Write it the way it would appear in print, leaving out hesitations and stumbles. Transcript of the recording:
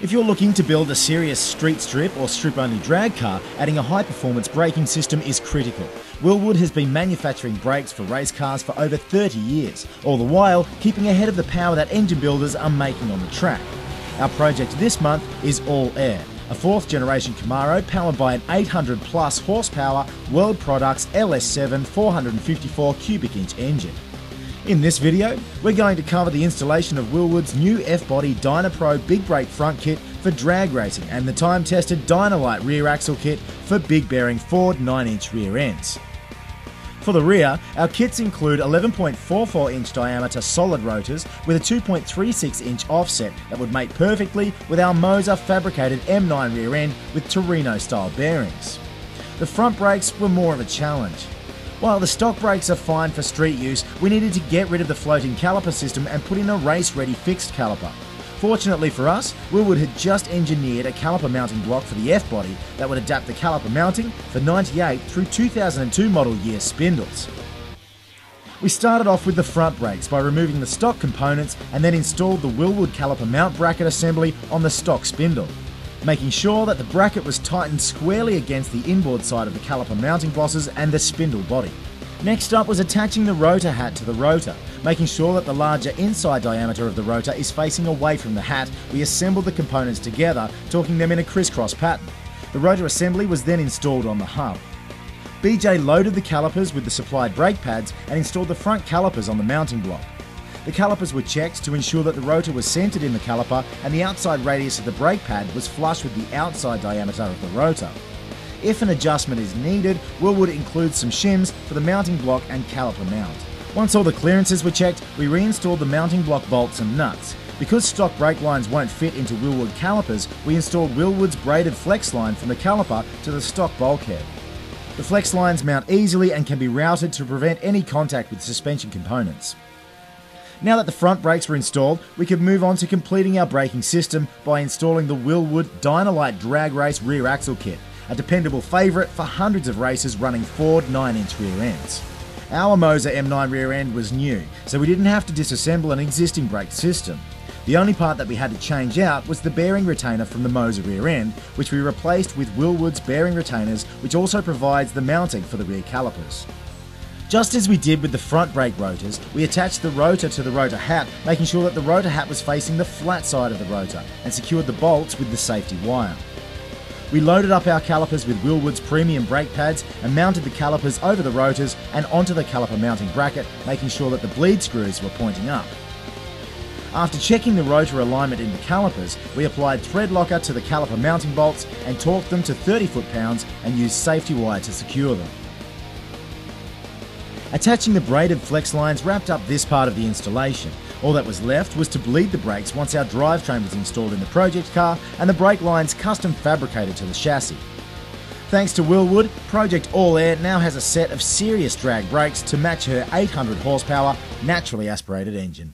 If you're looking to build a serious street strip or strip-only drag car, adding a high-performance braking system is critical. Wilwood has been manufacturing brakes for race cars for over 30 years, all the while keeping ahead of the power that engine builders are making on the track. Our project this month is All Air, a fourth-generation Camaro powered by an 800-plus horsepower World Products LS7 454 cubic inch engine. In this video, we're going to cover the installation of Wilwood's new F-Body Dynapro Big Brake Front Kit for drag racing and the time-tested Dynalite Rear Axle Kit for big bearing Ford 9-inch rear ends. For the rear, our kits include 11.44-inch diameter solid rotors with a 2.36-inch offset that would mate perfectly with our Moser fabricated M9 rear end with Torino-style bearings. The front brakes were more of a challenge. While the stock brakes are fine for street use, we needed to get rid of the floating caliper system and put in a race-ready fixed caliper. Fortunately for us, Wilwood had just engineered a caliper mounting block for the F-Body that would adapt the caliper mounting for 98 through 2002 model year spindles. We started off with the front brakes by removing the stock components and then installed the Wilwood caliper mount bracket assembly on the stock spindle, making sure that the bracket was tightened squarely against the inboard side of the caliper mounting bosses and the spindle body. Next up was attaching the rotor hat to the rotor. Making sure that the larger inside diameter of the rotor is facing away from the hat, we assembled the components together, torquing them in a crisscross pattern. The rotor assembly was then installed on the hub. BJ loaded the calipers with the supplied brake pads and installed the front calipers on the mounting block. The calipers were checked to ensure that the rotor was centered in the caliper and the outside radius of the brake pad was flush with the outside diameter of the rotor. If an adjustment is needed, Wilwood includes some shims for the mounting block and caliper mount. Once all the clearances were checked, we reinstalled the mounting block bolts and nuts. Because stock brake lines won't fit into Wilwood calipers, we installed Wilwood's braided flex line from the caliper to the stock bulkhead. The flex lines mount easily and can be routed to prevent any contact with suspension components. Now that the front brakes were installed, we could move on to completing our braking system by installing the Wilwood Dynalite Drag Race Rear Axle Kit, a dependable favourite for hundreds of races running Ford 9-inch rear ends. Our Moser M9 rear end was new, so we didn't have to disassemble an existing brake system. The only part that we had to change out was the bearing retainer from the Moser rear end, which we replaced with Wilwood's bearing retainers, which also provides the mounting for the rear calipers. Just as we did with the front brake rotors, we attached the rotor to the rotor hat, making sure that the rotor hat was facing the flat side of the rotor, and secured the bolts with the safety wire. We loaded up our calipers with Wilwood's premium brake pads and mounted the calipers over the rotors and onto the caliper mounting bracket, making sure that the bleed screws were pointing up. After checking the rotor alignment in the calipers, we applied thread locker to the caliper mounting bolts and torqued them to 30 foot-pounds and used safety wire to secure them. Attaching the braided flex lines wrapped up this part of the installation. All that was left was to bleed the brakes once our drivetrain was installed in the project car and the brake lines custom fabricated to the chassis. Thanks to Wilwood, Project All Air now has a set of serious drag brakes to match her 800 horsepower naturally aspirated engine.